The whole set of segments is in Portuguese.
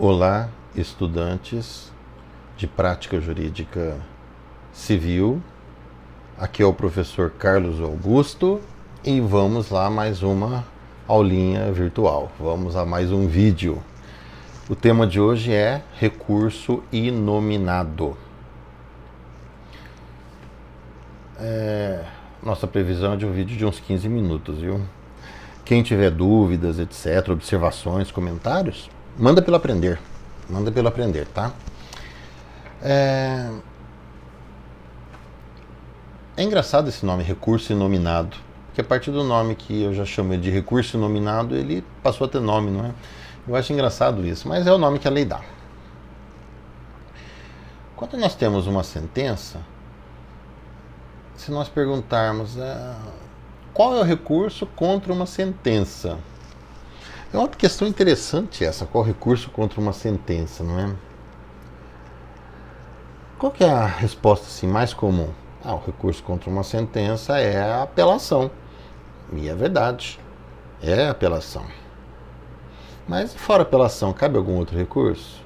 Olá, estudantes de prática jurídica civil. Aqui é o professor Carlos Augusto e vamos lá mais uma aulinha virtual. Vamos a mais um vídeo. O tema de hoje é recurso inominado. Nossa previsão é de um vídeo de uns 15 minutos, viu? Quem tiver dúvidas, etc., observações, comentários, manda pelo aprender. Manda pelo aprender, tá? É engraçado esse nome, recurso inominado, porque a partir do nome que eu já chamo de recurso inominado, ele passou a ter nome, não é? Eu acho engraçado isso, mas é o nome que a lei dá. Quando nós temos uma sentença, se nós perguntarmos qual é o recurso contra uma sentença, é uma questão interessante essa, qual recurso contra uma sentença, não é? Qual que é a resposta assim, mais comum? O recurso contra uma sentença é a apelação. E é verdade, é a apelação. Mas fora apelação, cabe algum outro recurso?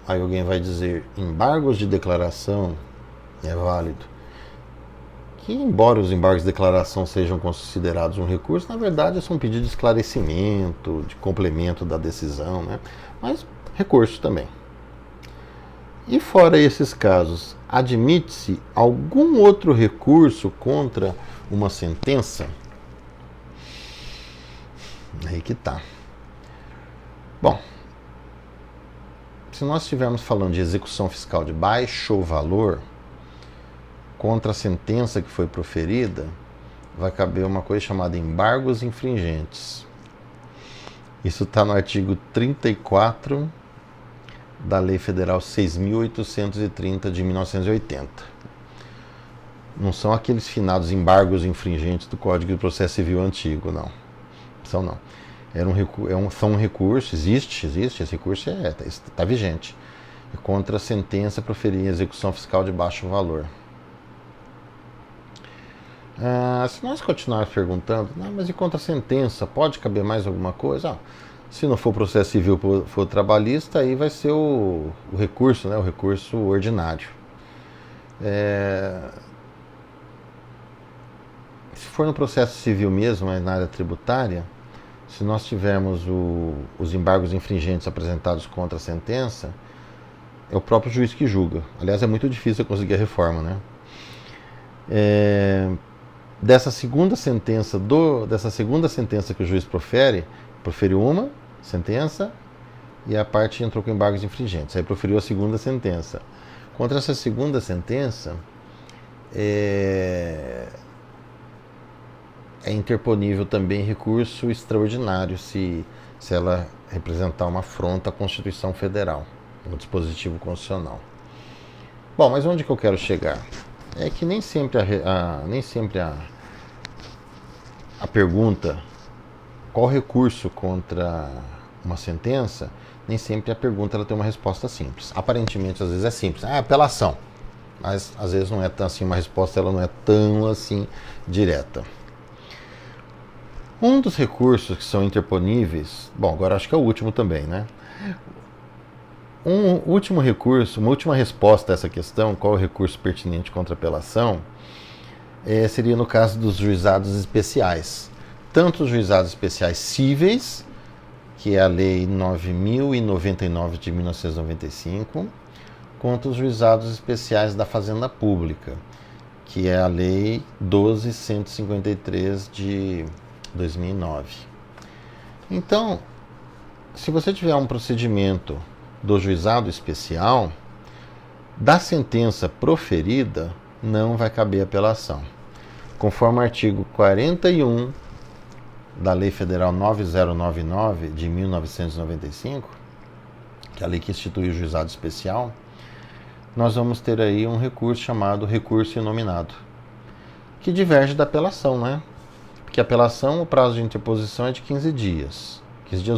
Aí alguém vai dizer, embargos de declaração é válido. Que embora os embargos de declaração sejam considerados um recurso, na verdade são um pedido de esclarecimento, de complemento da decisão, né? Mas recurso também. E fora esses casos, admite-se algum outro recurso contra uma sentença? Aí que tá. Bom, se nós estivermos falando de execução fiscal de baixo valor, contra a sentença que foi proferida, vai caber uma coisa chamada embargos infringentes. Isso está no artigo 34 da Lei Federal 6.830 de 1980. Não são aqueles finados embargos infringentes do Código de Processo Civil antigo, não. São não. São um recurso, existe, esse recurso está vigente. É contra a sentença proferida em execução fiscal de baixo valor. Se nós continuarmos perguntando, mas e contra a sentença, pode caber mais alguma coisa? Se não for processo civil, for trabalhista, aí vai ser o recurso, né? O recurso ordinário. Se for no processo civil mesmo, mas na área tributária, se nós tivermos os embargos infringentes apresentados contra a sentença, é o próprio juiz que julga. Aliás, é muito difícil conseguir a reforma, né? Dessa segunda sentença que o juiz proferiu uma sentença e a parte entrou com embargos infringentes. Aí proferiu a segunda sentença. Contra essa segunda sentença, é interponível também recurso extraordinário se ela representar uma afronta à Constituição Federal, no dispositivo constitucional. Bom, mas onde que eu quero chegar? É que nem sempre a pergunta qual recurso contra uma sentença, nem sempre a pergunta ela tem uma resposta simples. Aparentemente, às vezes é simples. Apelação. Mas às vezes não é tão assim, uma resposta ela não é tão assim direta. Um dos recursos que são interponíveis, bom, agora acho que é o último também, né? Um último recurso, uma última resposta a essa questão, qual é o recurso pertinente contra a apelação, seria no caso dos juizados especiais. Tanto os juizados especiais cíveis, que é a Lei 9.099 de 1995, quanto os juizados especiais da Fazenda Pública, que é a Lei 12.153 de 2009. Então, se você tiver um procedimento do juizado especial, da sentença proferida, não vai caber apelação. Conforme o artigo 41 da Lei Federal 9099 de 1995, que é a lei que institui o juizado especial, nós vamos ter aí um recurso chamado recurso inominado, que diverge da apelação, né? Porque a apelação, o prazo de interposição é de 15 dias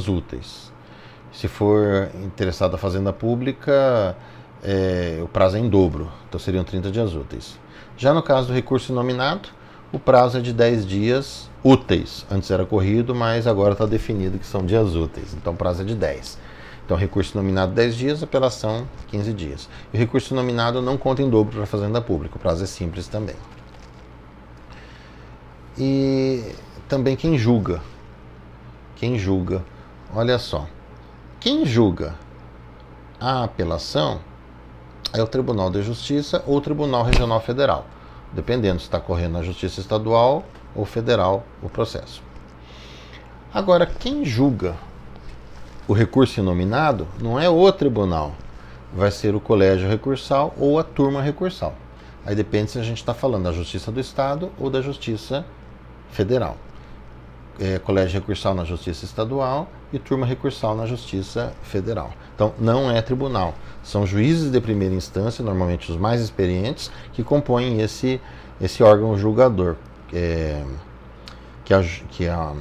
úteis. Se for interessado a Fazenda Pública, o prazo é em dobro, então seriam 30 dias úteis. Já no caso do recurso inominado, o prazo é de 10 dias úteis. Antes era corrido, mas agora está definido que são dias úteis, então o prazo é de 10. Então, recurso nominado 10 dias, apelação 15 dias. E o recurso nominado não conta em dobro para a Fazenda Pública, o prazo é simples também. E também quem julga. Quem julga, olha só, quem julga a apelação é o Tribunal de Justiça ou o Tribunal Regional Federal, dependendo se está correndo na Justiça Estadual ou Federal o processo. Agora, quem julga o recurso inominado não é o tribunal, vai ser o colégio recursal ou a turma recursal. Aí depende se a gente está falando da Justiça do Estado ou da Justiça Federal. Colégio recursal na Justiça Estadual e turma recursal na Justiça Federal. Então, não é tribunal. São juízes de primeira instância, normalmente os mais experientes, que compõem esse órgão julgador, que é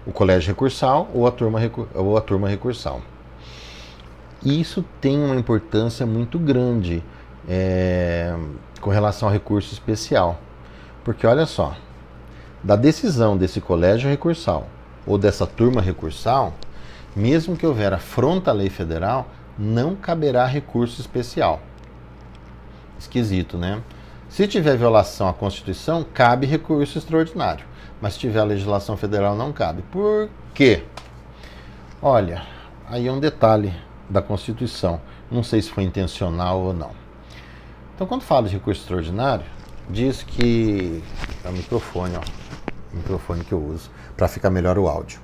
o colégio recursal ou a turma recursal. E isso tem uma importância muito grande com relação ao recurso especial. Porque, olha só, da decisão desse colégio recursal ou dessa turma recursal, mesmo que houver afronta à lei federal, não caberá recurso especial. Esquisito, né? Se tiver violação à Constituição, cabe recurso extraordinário. Mas se tiver a legislação federal, não cabe. Por quê? Olha, aí é um detalhe da Constituição. Não sei se foi intencional ou não. Então, quando fala de recurso extraordinário, diz que... É o microfone, ó. O microfone que eu uso, para ficar melhor o áudio.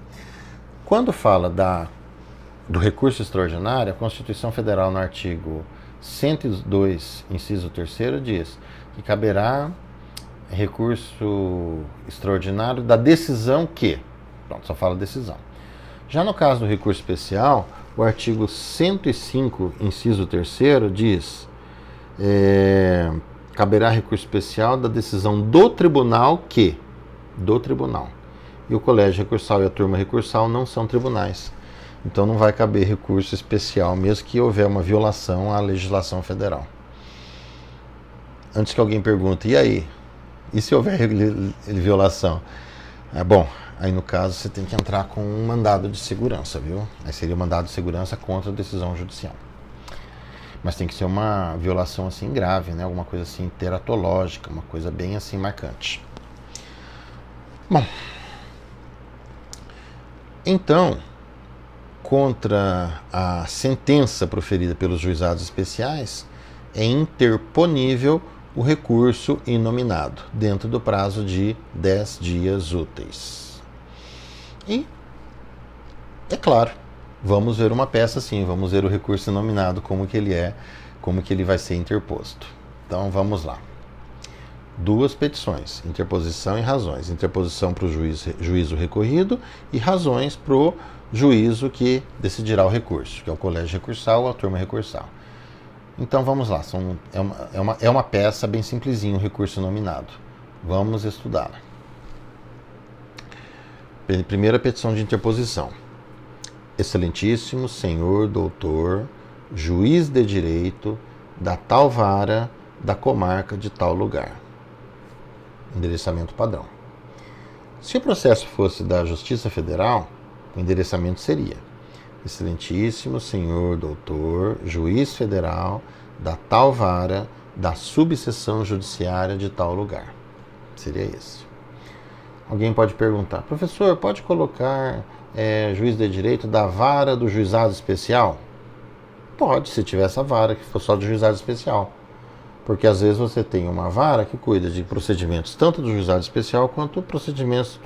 Quando fala do recurso extraordinário, a Constituição Federal, no artigo 102, inciso 3º, diz que caberá recurso extraordinário da decisão que... Pronto, só fala decisão. Já no caso do recurso especial, o artigo 105, inciso 3º, diz... caberá recurso especial da decisão do tribunal que... Do tribunal. E o colégio recursal e a turma recursal não são tribunais. Então não vai caber recurso especial, mesmo que houver uma violação à legislação federal. Antes que alguém pergunte, e aí? E se houver violação? Bom, aí no caso você tem que entrar com um mandado de segurança, viu? Aí seria um mandado de segurança contra a decisão judicial. Mas tem que ser uma violação assim grave, né? Alguma coisa assim teratológica, uma coisa bem assim marcante. Bom, então, contra a sentença proferida pelos juizados especiais, é interponível o recurso inominado, dentro do prazo de 10 dias úteis. E, é claro, vamos ver uma peça assim, vamos ver o recurso inominado, como que ele vai ser interposto. Então, vamos lá. Duas petições, interposição e razões. Interposição para o juízo recorrido e razões para o juízo que decidirá o recurso, que é o colégio recursal ou a turma recursal. Então vamos lá, é uma peça bem simplesinha, o recurso nominado. Vamos estudá-la. Primeira petição de interposição. Excelentíssimo senhor doutor, juiz de direito da tal vara da comarca de tal lugar. Endereçamento padrão. Se o processo fosse da Justiça Federal, o endereçamento seria: Excelentíssimo senhor doutor, juiz federal da tal vara da subseção judiciária de tal lugar. Seria esse. Alguém pode perguntar: professor, pode colocar juiz de direito da vara do juizado especial? Pode, se tiver essa vara que for só do juizado especial. Porque às vezes você tem uma vara que cuida de procedimentos tanto do juizado especial quanto procedimentos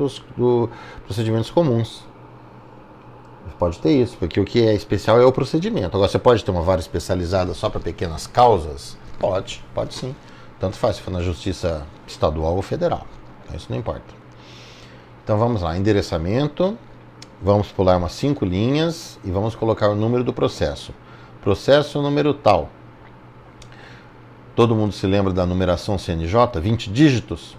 procedimentos comuns. Pode ter isso, porque o que é especial é o procedimento. Agora, você pode ter uma vara especializada só para pequenas causas? Pode sim. Tanto faz se for na justiça estadual ou federal. Então, isso não importa. Então vamos lá, endereçamento. Vamos pular umas 5 linhas e vamos colocar o número do processo. Processo número tal. Todo mundo se lembra da numeração CNJ? 20 dígitos?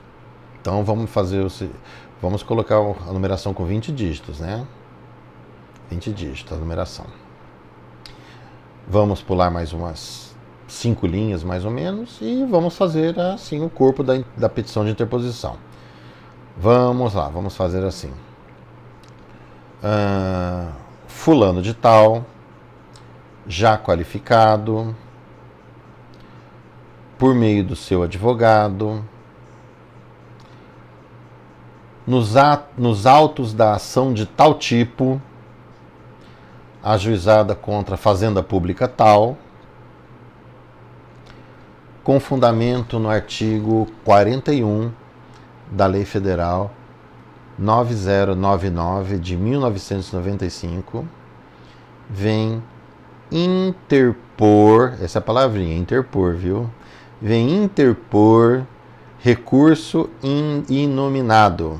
Então vamos colocar a numeração com 20 dígitos, né? 20 dígitos, a numeração. Vamos pular mais umas 5 linhas, mais ou menos, e vamos fazer assim o corpo da petição de interposição. Vamos lá, vamos fazer assim. Fulano de tal, já qualificado, por meio do seu advogado, nos autos da ação de tal tipo, ajuizada contra a fazenda pública tal, com fundamento no artigo 41 da Lei Federal 9099 de 1995, vem interpor, essa palavrinha, interpor, viu? Vem interpor recurso inominado,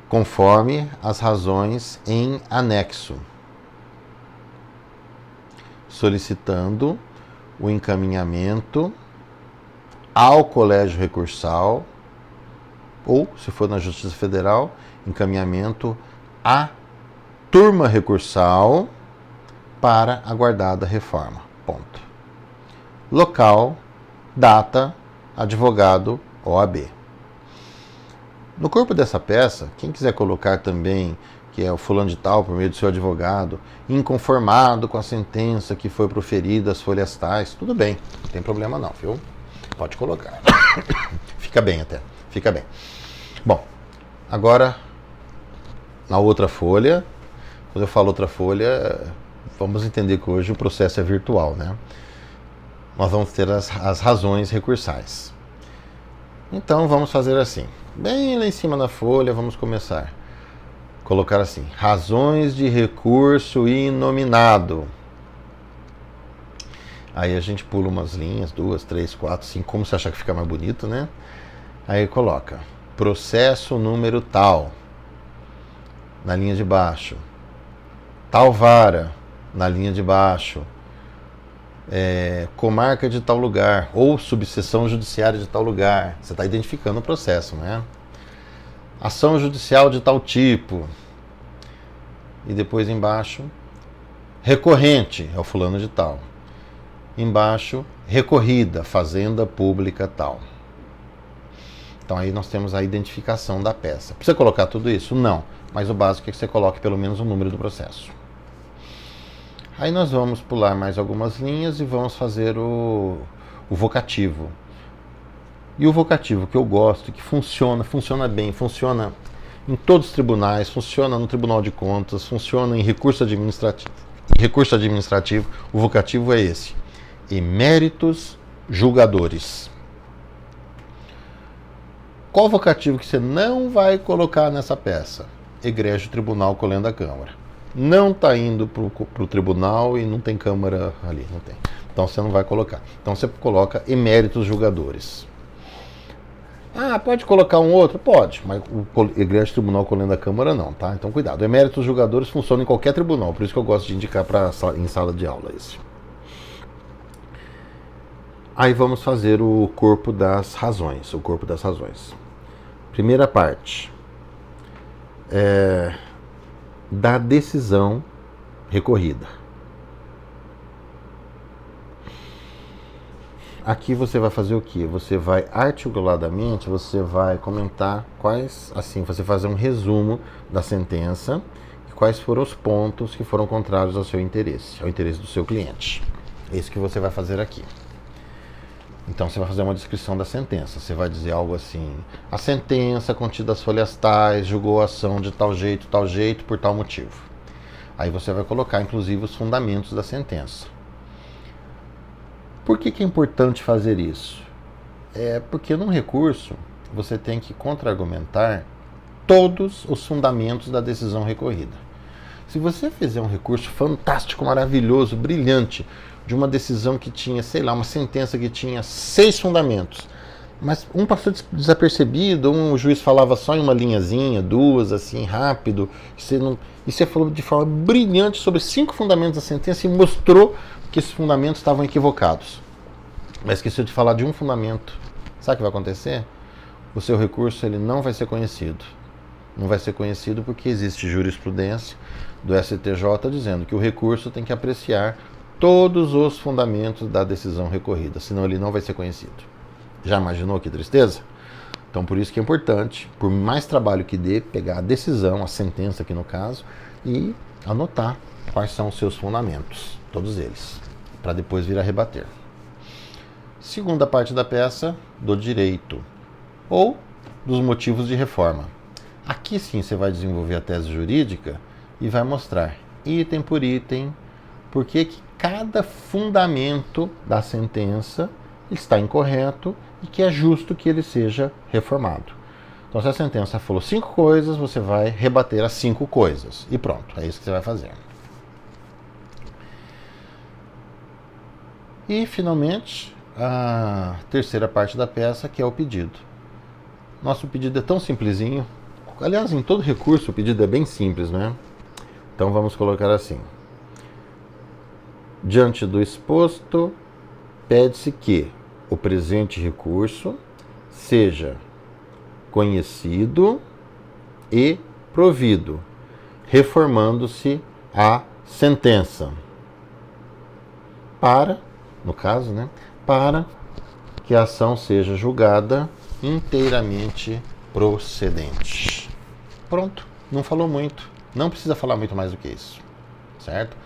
conforme as razões em anexo, solicitando o encaminhamento ao Colégio Recursal, ou, se for na Justiça Federal, encaminhamento à turma recursal para a aguardada reforma. Ponto. Local, data, advogado, OAB. No corpo dessa peça, quem quiser colocar também que é o fulano de tal, por meio do seu advogado, inconformado com a sentença que foi proferida às folhas tais, tudo bem, não tem problema não, viu? Pode colocar. Fica bem até, fica bem. Bom, agora, na outra folha, quando eu falo outra folha, vamos entender que hoje o processo é virtual, né? Nós vamos ter as razões recursais. Então, vamos fazer assim. Bem lá em cima na folha, vamos começar. Colocar assim, razões de recurso inominado. Aí a gente pula umas linhas, 2, 3, 4, 5, como você achar que fica mais bonito, né? Aí coloca, processo número tal, na linha de baixo. Tal vara, na linha de baixo. Comarca de tal lugar, ou subseção judiciária de tal lugar. Você está identificando o processo, né? Ação judicial de tal tipo. E depois embaixo, recorrente, é o fulano de tal. Embaixo, recorrida, fazenda pública tal. Então aí nós temos a identificação da peça. Precisa colocar tudo isso? Não. Mas o básico é que você coloque pelo menos o número do processo. Aí nós vamos pular mais algumas linhas e vamos fazer o vocativo. E o vocativo que eu gosto, que funciona bem, funciona em todos os tribunais, funciona no Tribunal de Contas, funciona em recurso administrativo, o vocativo é esse. Eméritos julgadores. Qual vocativo que você não vai colocar nessa peça? Egrégio Tribunal Colhendo a Câmara. Não está indo para o tribunal e não tem Câmara ali, não tem. Então você não vai colocar. Então você coloca eméritos julgadores. Ah, pode colocar um outro? Pode, mas o Egrégio Tribunal Colhendo a Câmara não, tá? Então cuidado. Eméritos julgadores funcionam em qualquer tribunal, por isso que eu gosto de indicar em sala de aula isso. Aí vamos fazer o corpo das razões. Primeira parte. Da decisão recorrida. Aqui você vai fazer o quê? Você vai articuladamente, você vai comentar você fazer um resumo da sentença e quais foram os pontos que foram contrários ao seu interesse, ao interesse do seu cliente. É isso que você vai fazer aqui. Então você vai fazer uma descrição da sentença. Você vai dizer algo assim: a sentença contida as folhas tais julgou a ação de tal jeito, por tal motivo. Aí você vai colocar inclusive os fundamentos da sentença. Por que é importante fazer isso? Porque num recurso você tem que contra-argumentar todos os fundamentos da decisão recorrida. Se você fizer um recurso fantástico, maravilhoso, brilhante, de uma decisão que tinha, uma sentença que tinha 6 fundamentos, mas um passou desapercebido, o juiz falava só em uma linhazinha, 2, assim, rápido, e você falou de forma brilhante sobre 5 fundamentos da sentença e mostrou que esses fundamentos estavam equivocados. Mas esqueceu de falar de um fundamento. Sabe o que vai acontecer? O seu recurso ele não vai ser conhecido. Não vai ser conhecido porque existe jurisprudência do STJ dizendo que o recurso tem que apreciar todos os fundamentos da decisão recorrida, senão ele não vai ser conhecido. Já imaginou que tristeza? Então por isso que é importante, por mais trabalho que dê, pegar a decisão, a sentença aqui no caso, e anotar quais são os seus fundamentos, todos eles, para depois vir a rebater. Segunda parte da peça, do direito, ou dos motivos de reforma. Aqui sim você vai desenvolver a tese jurídica e vai mostrar, item por item, por que cada fundamento da sentença está incorreto e que é justo que ele seja reformado. Então, se a sentença falou 5 coisas, você vai rebater as 5 coisas. E pronto, é isso que você vai fazer. E, finalmente, a terceira parte da peça, que é o pedido. Nosso pedido é tão simplesinho. Aliás, em todo recurso o pedido é bem simples, né? Então, vamos colocar assim. Diante do exposto, pede-se que o presente recurso seja conhecido e provido, reformando-se a sentença. No caso, né, para que a ação seja julgada inteiramente procedente. Pronto, não falou muito, não precisa falar muito mais do que isso, certo?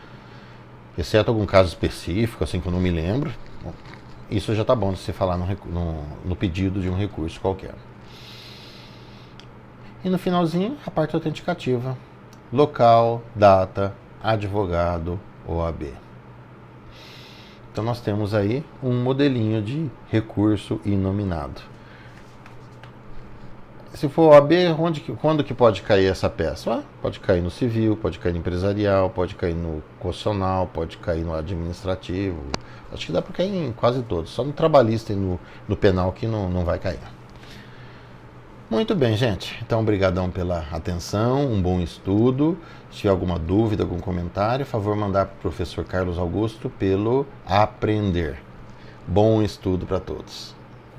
Exceto algum caso específico, assim que eu não me lembro, isso já está bom de se falar no pedido de um recurso qualquer. E no finalzinho, a parte autenticativa. Local, data, advogado, OAB. Então nós temos aí um modelinho de recurso inominado. Se for OAB, quando que pode cair essa peça? Pode cair no civil, pode cair no empresarial, pode cair no constitucional, pode cair no administrativo. Acho que dá para cair em quase todos. Só no trabalhista e no penal que não vai cair. Muito bem, gente. Então, obrigadão pela atenção, um bom estudo. Se tiver alguma dúvida, algum comentário, favor mandar para o professor Carlos Augusto pelo Aprender. Bom estudo para todos.